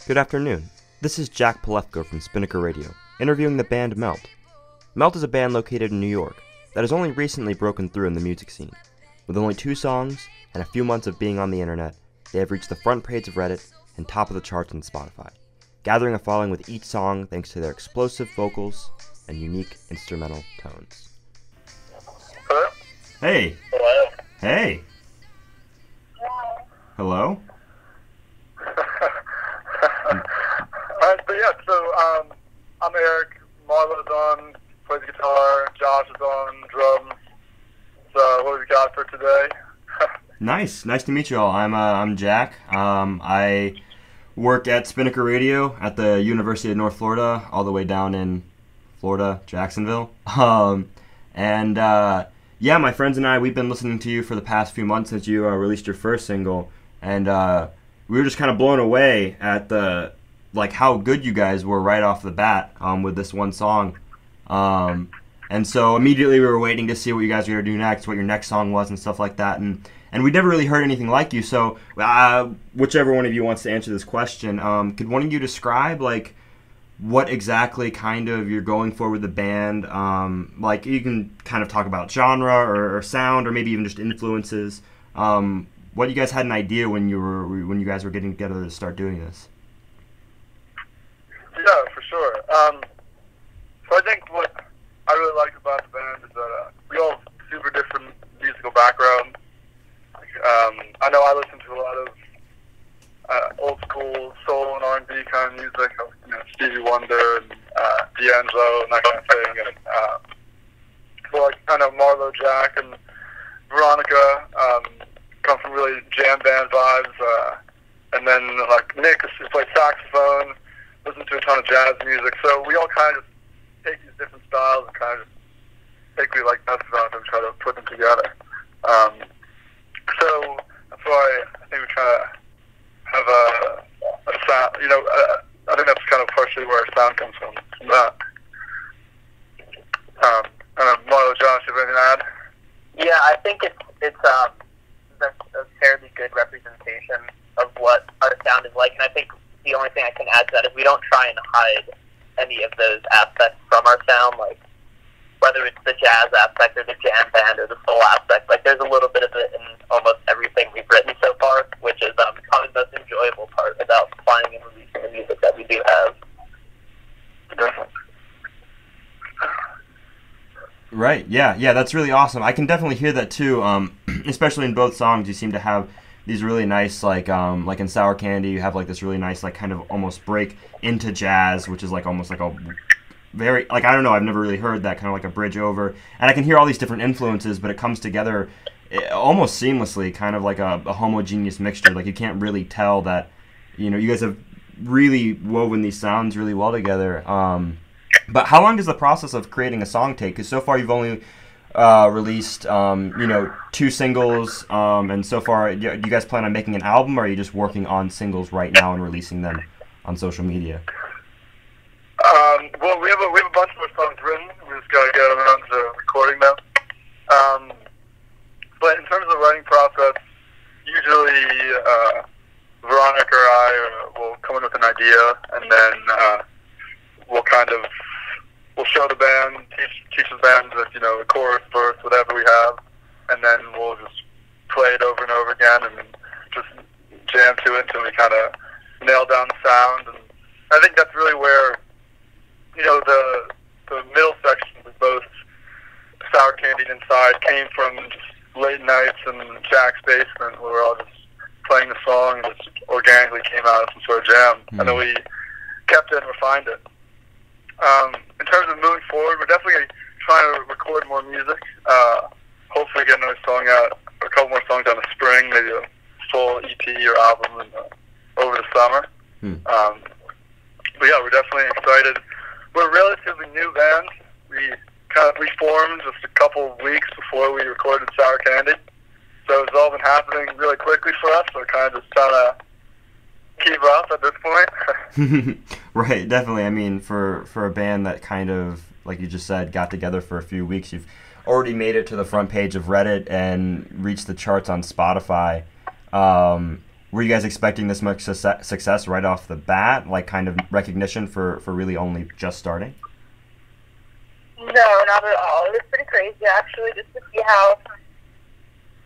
Good afternoon. This is Jack Polefko from Spinnaker Radio, interviewing the band Melt. Melt is a band located in New York that has only recently broken through in the music scene. With only 2 songs and a few months of being on the internet, they have reached the front page of Reddit and top of the charts on Spotify, gathering a following with each song thanks to their explosive vocals and unique instrumental tones. Hello? Hey! Hello? Hey! Hello? But yeah, so I'm Eric, Marlo's on, plays guitar, Josh is on drums. So what have we got for today? Nice to meet you all. I'm Jack. I work at Spinnaker Radio at the University of North Florida, all the way down in Florida, Jacksonville. Yeah, my friends and I, we've been listening to you for the past few months since you released your first single, and we were just kind of blown away at the how good you guys were right off the bat with this one song. And so immediately we were waiting to see what you guys were going to do next, what your next song was and stuff like that. And we never really heard anything like you. So whichever one of you wants to answer this question, could one of you describe what exactly kind of you're going for with the band? You can kind of talk about genre or sound or maybe even just influences. What you guys had an idea when you guys were getting together to start doing this? Yeah, for sure. So I think what I really like about the band is that we all have super different musical backgrounds. I know I listen to a lot of old school soul and R&B kind of music, Stevie Wonder and D'Angelo and that kind of thing. And so I know Marlo, Jack, and Veronica come from really jam band vibes. And then Nick, who plays saxophone, listen to a ton of jazz music. So we all kind of take these different styles and kind of take what we like best about them and try to put them together. So that's why I think we try to have a sound. I think that's kind of partially where our sound comes from that. Marlo, Josh, you have anything to add? Yeah, I think it's a fairly good representation of what our sound is like, and I think the only thing I can add to that is we don't try and hide any of those aspects from our sound, whether it's the jazz aspect or the jam band or the soul aspect. There's a little bit of it in almost everything we've written so far, which is probably the most enjoyable part about playing and releasing the music that we do have. Definitely. Right, yeah, that's really awesome. I can definitely hear that too, especially in both songs. You seem to have these really nice, like in Sour Candy, you have this really nice, kind of almost break into jazz, which is almost a very, I don't know, I've never really heard that, kind of like a bridge over. And I can hear all these different influences, but it comes together almost seamlessly, kind of like a homogeneous mixture. You can't really tell that, you guys have really woven these sounds really well together. But how long does the process of creating a song take? Because so far you've only released, 2 singles, and so far, do you guys plan on making an album, or are you just working on singles right now and releasing them on social media? Well, we have a bunch more songs written. We just got to get around to recording them. But in terms of the writing process, usually Veronica or I will come in with an idea, and then we'll show the band, teach the band that, the chorus, verse, whatever we have, and then we'll just play it over and over again and just jam to it until we kind of nail down the sound. And I think that's really where, the middle section with both Sour Candy and Inside came from just late nights in Jack's basement where we're all just playing the song and just organically came out of some sort of jam. And then we kept it and refined it. In terms of moving forward, we're definitely trying to record more music. Hopefully get another song out, a couple more songs out in the spring, maybe a full EP or album over the summer. But yeah, we're definitely excited. We're a relatively new band. We formed just a couple of weeks before we recorded Sour Candy. So it's all been happening really quickly for us. So we're kind of just trying to keep up at this point. Right, definitely. I mean, for a band that kind of, like you just said, got together for a few weeks, you've already made it to the front page of Reddit and reached the charts on Spotify. were you guys expecting this much success right off the bat, like kind of recognition for really only just starting? No, not at all. It was pretty crazy, actually, just to see how,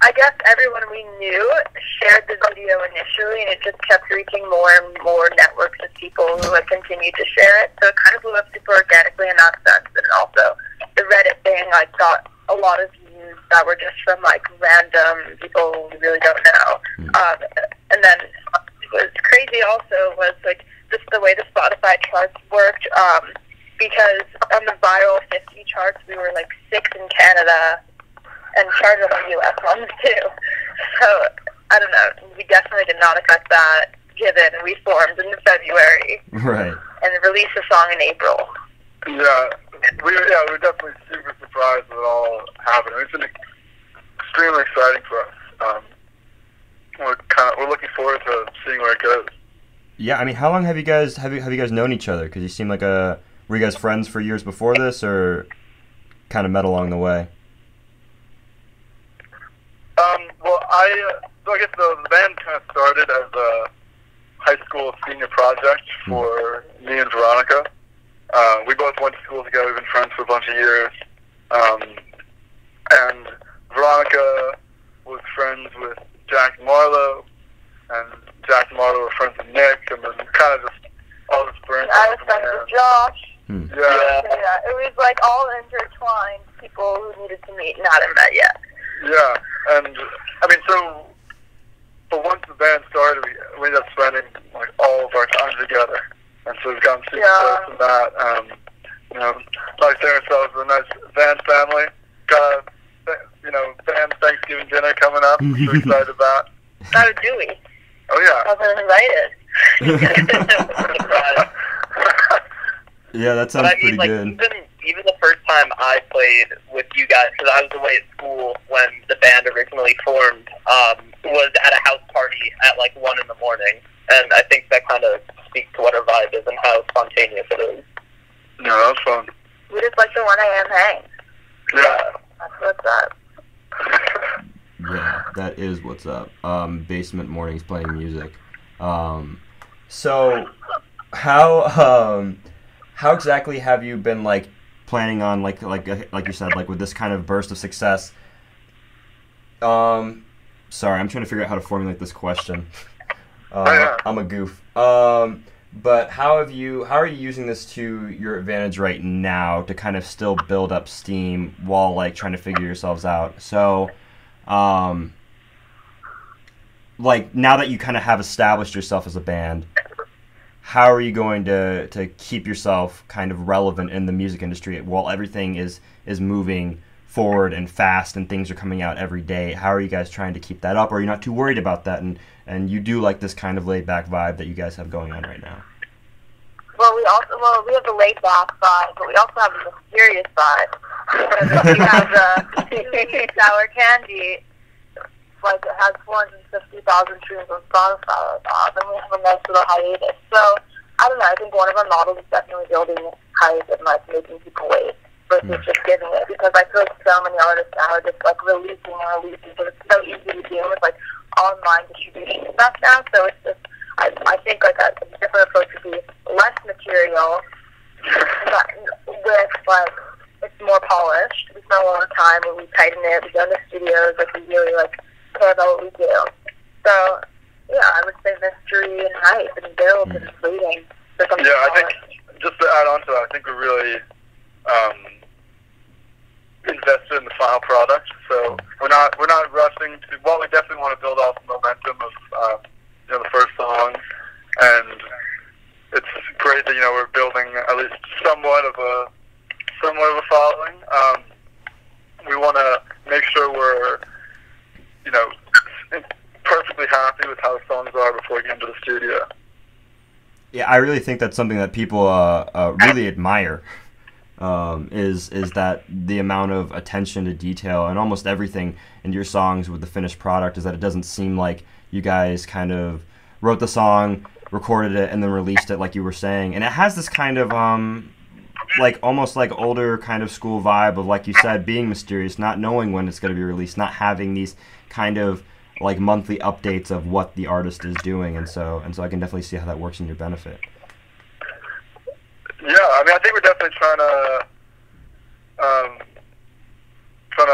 I guess everyone we knew shared the video initially, and it just kept reaching more and more networks of people who had continued to share it. So it kind of blew up super organically in that sense. And also, the Reddit thing, I got a lot of views that were just from, like, random people we really don't know. And then what was crazy also was, like, just the way the Spotify charts worked, because on the viral 50 charts, we were, like, 6th in Canada, and charted on the U.S. ones too. So, I don't know, we definitely did not expect that, given we formed in February. Right. And released the song in April. Yeah, we were definitely super surprised that it all happened. It's been extremely exciting for us. We're looking forward to seeing where it goes. Yeah, I mean, how long have you guys known each other? Because you seem like were you guys friends for years before this, or kind of met along the way? I guess the band kind of started as a high school senior project for me and Veronica. We both went to school together. We've been friends for a bunch of years. And Veronica was friends with Jack and Marlo, and Jack and Marlo were friends with Nick, and then kind of just all this branched I was friends with Josh. Yeah. It was like all intertwined people who needed to meet and hadn't met yet. Yeah, and I mean, but once the band started, we ended up spending like all of our time together, and so we've gotten super close to that. You know, like saying ourselves a nice band family. Got a band Thanksgiving dinner coming up. We're excited about. So do we? Oh yeah. I was invited. Yeah, that sounds pretty good. Even the first time I played with you guys, because I was away at school when the band originally formed, was at a house party at like 1 in the morning, and I think that kind of speaks to what our vibe is and how spontaneous it is. Yeah, that was fun. We just like the 1 a.m. hang. Yeah. That's what's up. Yeah, that is what's up. Basement mornings playing music. So how exactly have you been like planning on like you said, like with this kind of burst of success? Sorry, I'm trying to figure out how to formulate this question. I'm a goof. But how are you using this to your advantage right now to kind of still build up steam while like trying to figure yourselves out? So, like now that you kind of have established yourself as a band, how are you going to keep yourself kind of relevant in the music industry while everything is moving forward and fast and things are coming out every day? How are you guys trying to keep that up? Or are you not too worried about that, and you do like this kind of laid back vibe that you guys have going on right now? Well, we have the laid back vibe, but we also have the serious vibe. Because we have the Sour Candy, like it has 450,000 streams on Spotify, and we have a nice little hiatus. So I don't know. I think one of our models is definitely building hype and like making people wait versus just giving it, because I feel like so many artists now are just like releasing, but it's so easy to do with like online distribution stuff now. So it's just I think like a different approach would be less material, but with like it's more polished. We spend a lot of time when we tighten it. We go in the studios, like we really like care about what we do. So yeah, I would say mystery and hype and build and waiting for something. Yeah, I think just to add on to that, I think we're really invested in the final product. So we're not rushing to. Well, we definitely want to build off the momentum of the first song, and it's great that we're building at least somewhat of a following. We want to make sure we're perfectly happy with how the songs are before we get into the studio. Yeah, I really think that's something that people really admire. Is that the amount of attention to detail and almost everything in your songs with the finished product is that it doesn't seem like you guys kind of wrote the song, recorded it, and then released it like you were saying. And it has this kind of like almost like older kind of school vibe of, like you said, being mysterious, not knowing when it's going to be released, not having these kind of like monthly updates of what the artist is doing, and so I can definitely see how that works in your benefit. Yeah, I mean, I think we're definitely trying to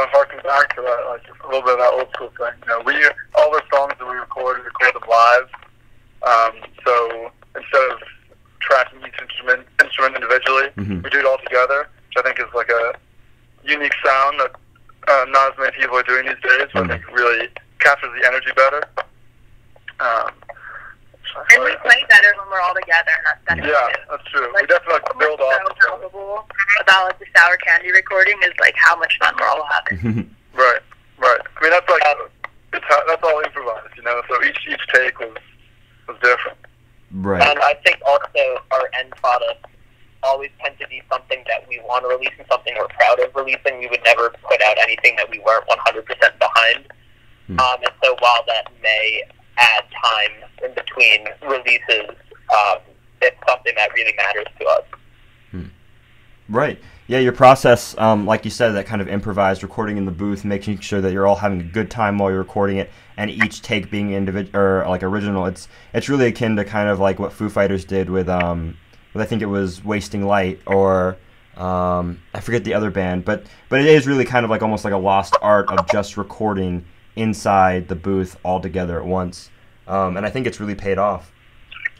harken back to that, like a little bit of that old school thing. You know, all the songs that we record them live. So instead of tracking each instrument individually, we do it all together, which I think is like a unique sound that not as many people are doing these days. So I think it really captures the energy better. And we play better when we're all together, and that's definitely that's true. We definitely build off each other. About like the Sour Candy recording is like how much fun we're all having. Right. I mean, that's like that's all improvised, you know. So each take was different. Right. And I think also our end product always tends to be something that we want to release and something we're proud of releasing. We would never put out anything that we weren't 100% behind. And so while that may add time in between releases, it's something that really matters to us. Right. Yeah, your process, like you said, that kind of improvised recording in the booth, making sure that you're all having a good time while you're recording it, and each take being individual or like original. It's really akin to kind of like what Foo Fighters did with I think it was Wasting Light, or I forget the other band, but it is really kind of like almost like a lost art of just recording inside the booth all together at once, and I think it's really paid off.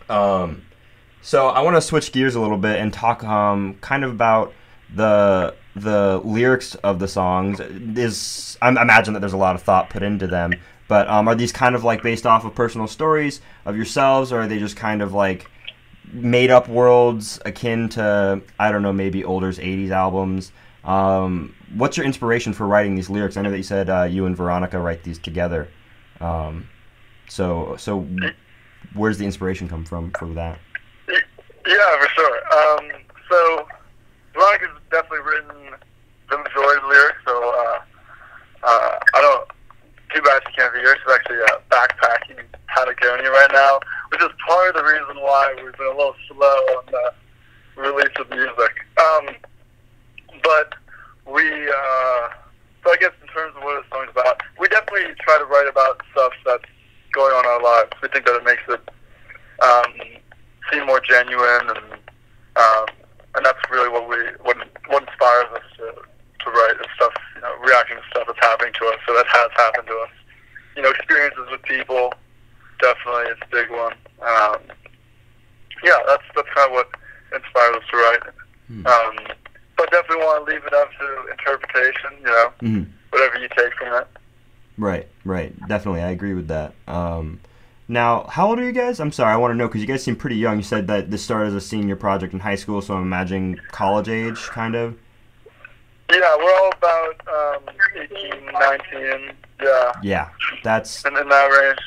So I want to switch gears a little bit and talk kind of about the lyrics of the songs. I imagine that there's a lot of thought put into them, but are these kind of like based off of personal stories of yourselves, or are they just kind of like made up worlds akin to, I don't know, maybe older 80s albums? What's your inspiration for writing these lyrics? I know that you said you and Veronica write these together. So where's the inspiration come from for that? Yeah, for sure. So Veronica's definitely written the majority of the lyrics, so I don't. Too bad she can't be here. She's actually backpacking in Patagonia right now, which is part of the reason why we've been a little slow on the release of music. But we, so I guess in terms of what the song's about, we definitely try to write about stuff that's going on in our lives. We think that it makes it seem more genuine, and that's really what inspires us to write this stuff, you know, reacting to stuff that's happening to us. So that has happened to us. You know, experiences with people, definitely it's a big one. Yeah, that's kind of what inspires us to write. But definitely want to leave it up to interpretation, you know, whatever you take from it. Right. Definitely, I agree with that. Now, how old are you guys? I'm sorry, I want to know, because you guys seem pretty young. You said that this started as a senior project in high school, so I'm imagining college age, kind of? Yeah, we're all about 18, 19, yeah. Yeah, that's... And in that range.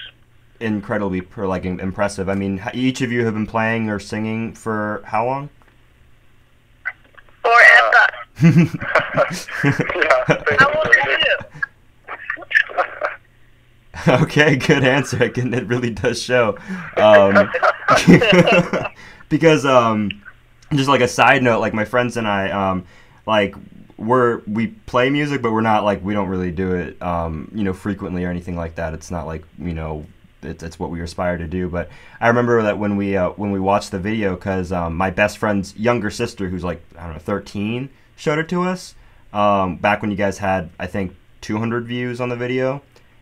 Incredibly, impressive. I mean, each of you have been playing or singing for how long? Forever. Yeah. How old are you? Okay, good answer. It really does show. Because just like a side note, like my friends and I, we play music, but we're not like, we don't really do it, frequently or anything like that. It's not like, it's what we aspire to do. But I remember that when we watched the video, because my best friend's younger sister, who's like, I don't know, 13, showed it to us back when you guys had, I think, 200 views on the video.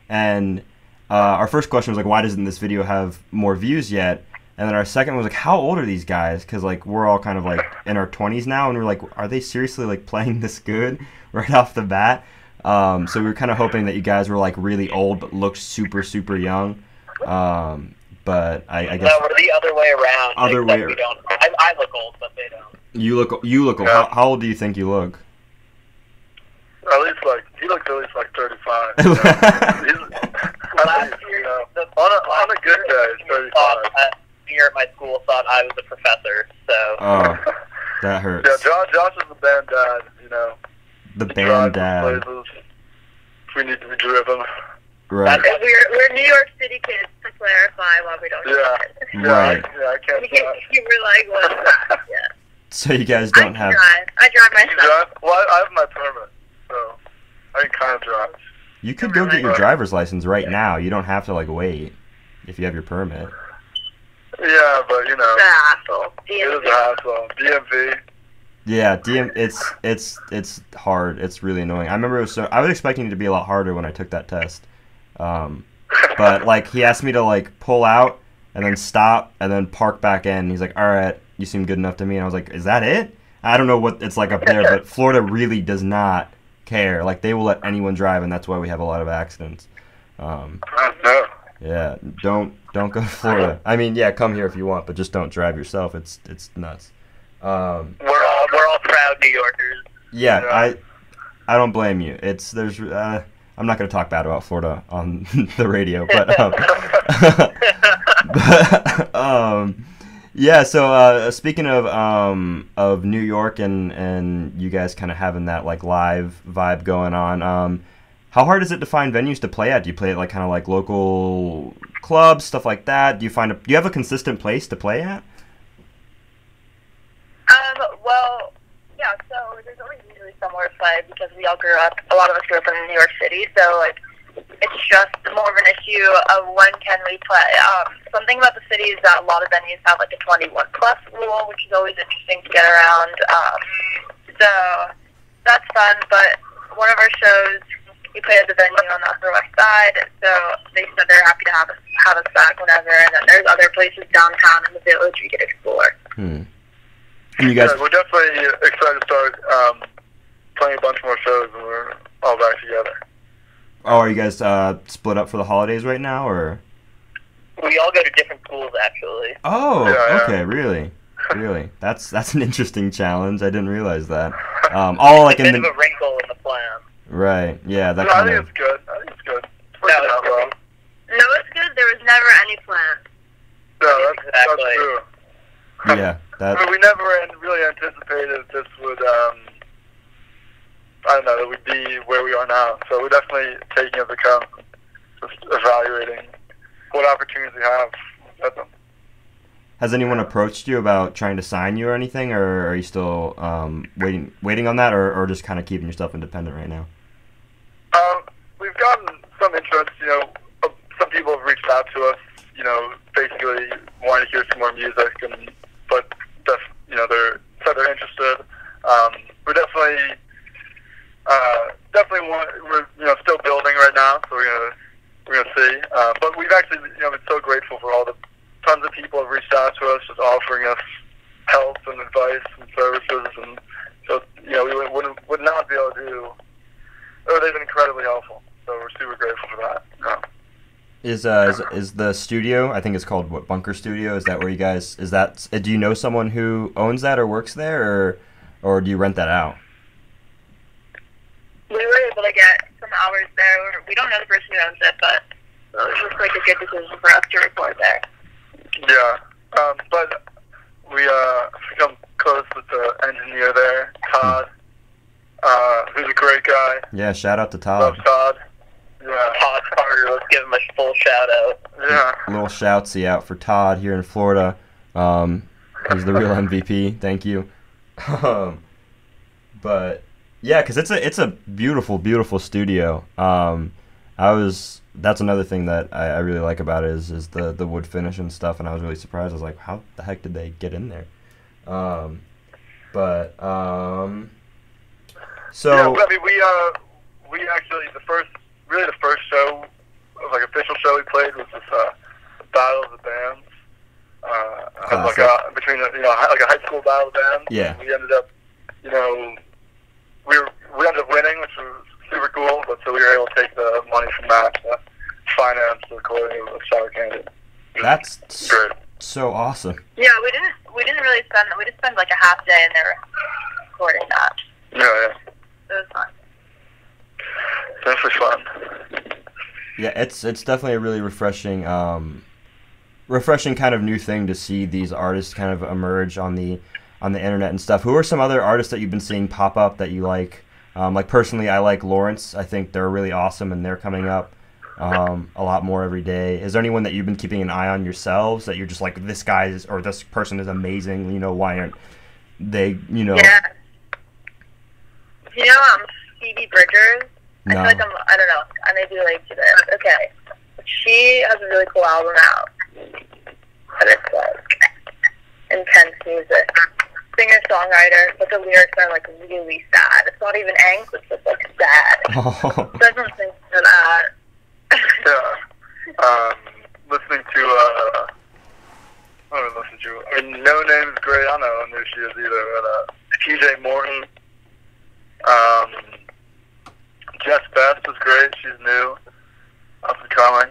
And our first question was like, why doesn't this video have more views yet? And then our second was like, how old are these guys? Because like we're all kind of like in our 20s now, and we're like, are they seriously like playing this good right off the bat? So we were kind of hoping that you guys were like really old but looked super, super young. But I guess no, we're the other way around. We don't. I look old, but they don't. You look old. Yeah. How old do you think you look? At least he looks at least like 35. You know? Last year, on a good day, he's 35. Here at my school thought I was a professor, so. Oh, that hurts. Yeah, Josh is the band dad, you know. The band dad. Places. We need to be driven. Right. We're New York City kids, to clarify, why we don't do it. Right. I can't drive. You were like, what? Yeah. So you guys don't have... I drive myself. You drive? Well, I have my permit, so I can kind of drive. You could go get your driver's license right now. You don't have to like wait if you have your permit. Yeah, but you know, It's a hassle. it is a hassle. DMV. Yeah, it's hard. It's really annoying. I remember I was expecting it to be a lot harder when I took that test. But like he asked me to like pull out and then stop and then park back in. He's like, "All right, you seem good enough to me." And I was like, "Is that it?" I don't know what it's like up there, but Florida really does not care. Like they will let anyone drive, and that's why we have a lot of accidents. No. Yeah, don't go to Florida. I mean, yeah, come here if you want, but just don't drive yourself. It's nuts. We're all proud New Yorkers. Yeah, Yeah. I don't blame you. I'm not going to talk bad about Florida on the radio, but yeah. So speaking of New York and you guys kind of having that like live vibe going on, how hard is it to find venues to play at? Do you play at like kind of like local clubs, stuff like that? Do you have a consistent place to play at? Well, yeah, so there's always usually somewhere to play because a lot of us grew up in New York City, so, like, it's just more of an issue of when can we play. Something about the city is that a lot of venues have, like, a 21-plus rule, which is always interesting to get around. So that's fun, but one of our shows, we play at the venue on the Upper West Side, so they said they're happy to have us back whenever, and then there's other places downtown in the Village we could explore. And you guys, Yeah, we're definitely excited to start playing a bunch more shows when we're all back together. are you guys split up for the holidays right now, or? We all go to different schools, actually. Oh, Yeah. okay, really. That's an interesting challenge. I didn't realize that. All like A in bit of the a wrinkle in the plan. right, yeah, that No, I kind think of. it's good. I think it's good. It's No, working it's out well. No, it's good. There was never any plan. Yeah, that's Exactly. true. Yeah, I that. mean, we never really anticipated this would, I don't know, that we'd be where we are now. So we're definitely taking it into account, just evaluating what opportunities we have at them. Has anyone approached you about trying to sign you or anything, or are you still waiting on that, or just kind of keeping yourself independent right now? We've gotten some interest, you know, some people have reached out to us, you know, basically wanting to hear some more music, but you know, they're interested. We're definitely we're, you know, still building right now, so we're gonna see. But we've actually, you know, been so grateful for all the tons of people have reached out to us, just offering us help and advice and services, and so, you know, we would not be able to do. Oh, they've been incredibly helpful, so we're super grateful for that. Yeah. Is the studio? I think it's called what, Bunker Studio. Is that where you guys? Is that? Do you know someone who owns that or works there, or do you rent that out? We were able to get some hours there. We don't know the person who owns it, but it was just like a good decision for us to record there. Yeah, but we become close with the engineer there, Todd, who's a great guy. Yeah, shout out to Love Todd. Todd. Yeah, Todd Carter, let's give him a full shout out. yeah. A little shoutsy out for Todd here in Florida. He's the real MVP. Thank you. But yeah, because it's a beautiful studio. That's another thing that I really like about it is the wood finish and stuff, and I was really surprised. I was like, how the heck did they get in there? So Yeah, I mean, we actually the first show, like official show we played was this Battle of the Bands. Like between like a high school battle of bands. Yeah. We ended up, you know, we ended up winning, which was super cool. But so we were able to take the money from that to finance the recording of Sour Candy. that's Great. so awesome. Yeah, we didn't really spend. We just spent like a half day in there recording that. Yeah. It was fun. Definitely fun. Yeah, it's definitely a really refreshing kind of new thing to see these artists kind of emerge on the internet and stuff. Who are some other artists that you've been seeing pop up that you like? Like personally, I like Lawrence. I think they're really awesome, and they're coming up a lot more every day. Is there anyone that you've been keeping an eye on yourselves that you're just like, this guy is, or this person is amazing? You know, why aren't they? You know. Yeah. You know, Phoebe Bridgers. I feel like I don't know, I may be late to this. Okay. She has a really cool album out. But it's like intense music. Singer-songwriter, but the lyrics are like really sad. It's not even angst, it's just like sad. Oh. So everyone's thinking of that. Yeah. Listening to, what did I listen to? I mean, No Name's great. I don't know who she is either. But, TJ Morton. Jess Best is great. She's new. Up and coming.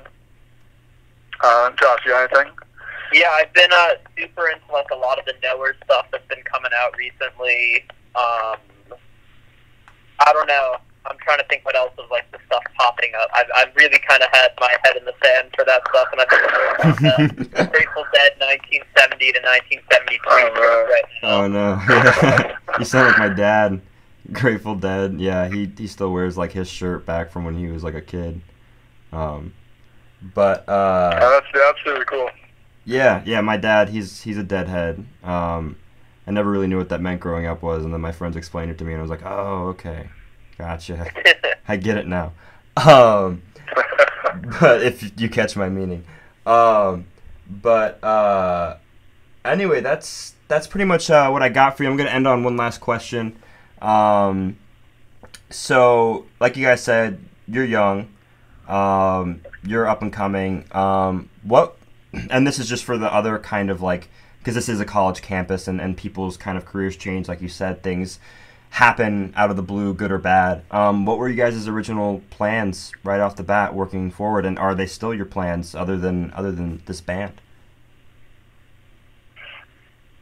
Josh, you got anything? Yeah, I've been super into like a lot of the Knower stuff that's been coming out recently. I don't know. I'm trying to think what else is like the stuff popping up. I've really kind of had my head in the sand for that stuff, and I've been about Grateful Dead 1970 to 1973 right now. Oh no! Yeah. You sound like my dad. Grateful Dead. Yeah, he still wears like his shirt back from when he was like a kid. But yeah, that's really cool. Yeah, my dad, he's a Deadhead. I never really knew what that meant growing up was, and then my friends explained it to me, and I was like, oh, okay, gotcha. I get it now. But if you catch my meaning. Anyway, that's pretty much what I got for you. I'm going to end on one last question. So, like you guys said, you're young. You're up and coming. And this is just for the other kind of like, because this is a college campus and people's kind of careers change. Like you said, things happen out of the blue, good or bad. What were you guys' original plans right off the bat working forward? And are they still your plans other than this band?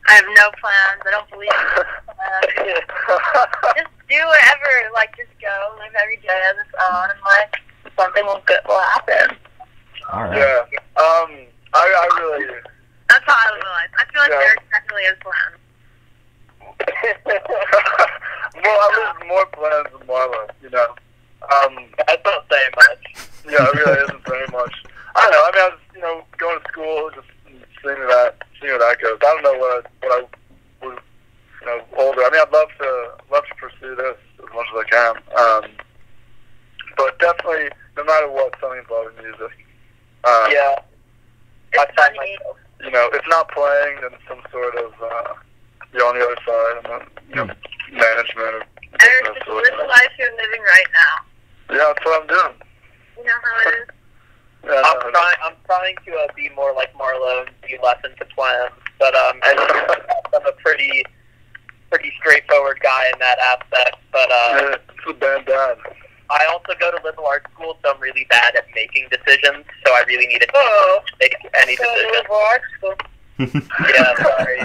I have no plans. I don't believe in plans. Just do whatever. Like, just go. Live every day as it's on, and like something will happen. All right. Yeah. I really. That's how I live my life. I feel like Derek definitely has plans. Well, I live more plans than Marla, you know. That's not saying much. Yeah, it really isn't very much. I don't know. I mean, I was, going to school, just seeing where that goes. I don't know what I was, older. I mean, I'd love to pursue this as much as I can. But definitely, no matter what, something involving music. Yeah. It's funny. If not playing, then some sort of, on the other side, and then, management. Eric, just live the life you're living right now. Yeah, that's what I'm doing. You know how it is? Yeah, I'm trying to be more like Marlo and be less into plans, but I'm a pretty straightforward guy in that aspect. But it's a band dad. I also go to liberal arts school, so I'm really bad at making decisions. So I really need to make any decision. Liberal arts school. Yeah, sorry.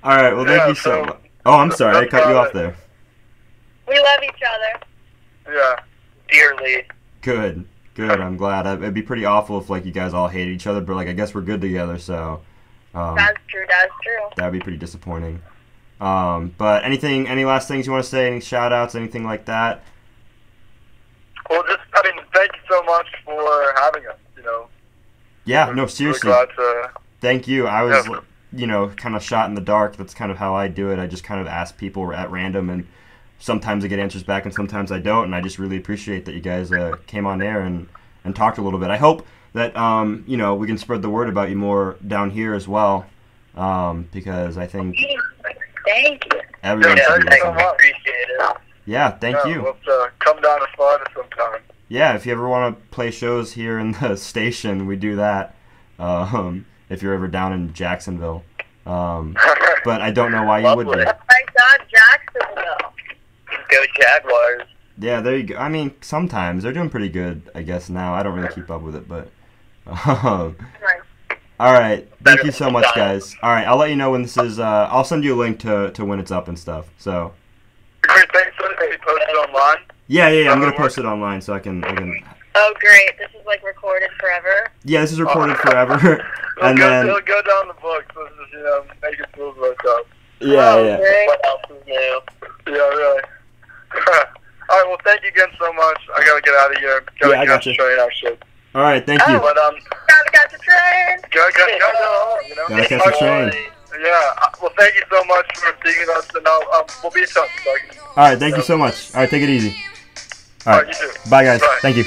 All right. Well, thank you so much. Oh, I'm sorry. I cut you off there. We love each other. Yeah. Dearly. Good. I'm glad. It'd be pretty awful if like you guys all hated each other, but like I guess we're good together, so. That's true. That'd be pretty disappointing. But any last things you want to say? Any shout outs, anything like that? Well, thank you so much for having us, Yeah, no, seriously. Really glad to... Thank you. I was, kind of shot in the dark. That's kind of how I do it. I just kind of ask people at random, and sometimes I get answers back and sometimes I don't, and I just really appreciate that you guys came on air and talked a little bit. I hope that, we can spread the word about you more down here as well, because I think... Thank you. Everyone Yeah, should be thank you so listening. much. Appreciate it. Yeah, thank you. We'll have to come down to Florida sometime. Yeah, if you ever want to play shows here in the station, we do that. If you're ever down in Jacksonville. But I don't know why you would be. Oh my God, Jacksonville. Go Jaguars. Yeah, there you go. I mean, sometimes. They're doing pretty good, I guess, now. I don't really keep up with it, but... Right. All right. Thank you so much, guys. All right, I'll let you know when this is... I'll send you a link to when it's up and stuff, so... Great, thanks. So can you post it online? Yeah, I'm going to post it online so I can... Oh, great. This is, recorded forever? Yeah, this is recorded forever. And then... It'll go down the books. So just, make it smooth myself. Yeah. Great. What else is new? Yeah, really. All right, well, thank you again so much. I got to get out of here. I got you. Train, actually. All right, thank you. But, Gotta catch the train. go, Gotta catch the train. Yeah. Well, thank you so much for seeing us, and we'll be in touch. All right, thank you so much. All right, take it easy. All right, you too. bye guys. Bye. Thank you.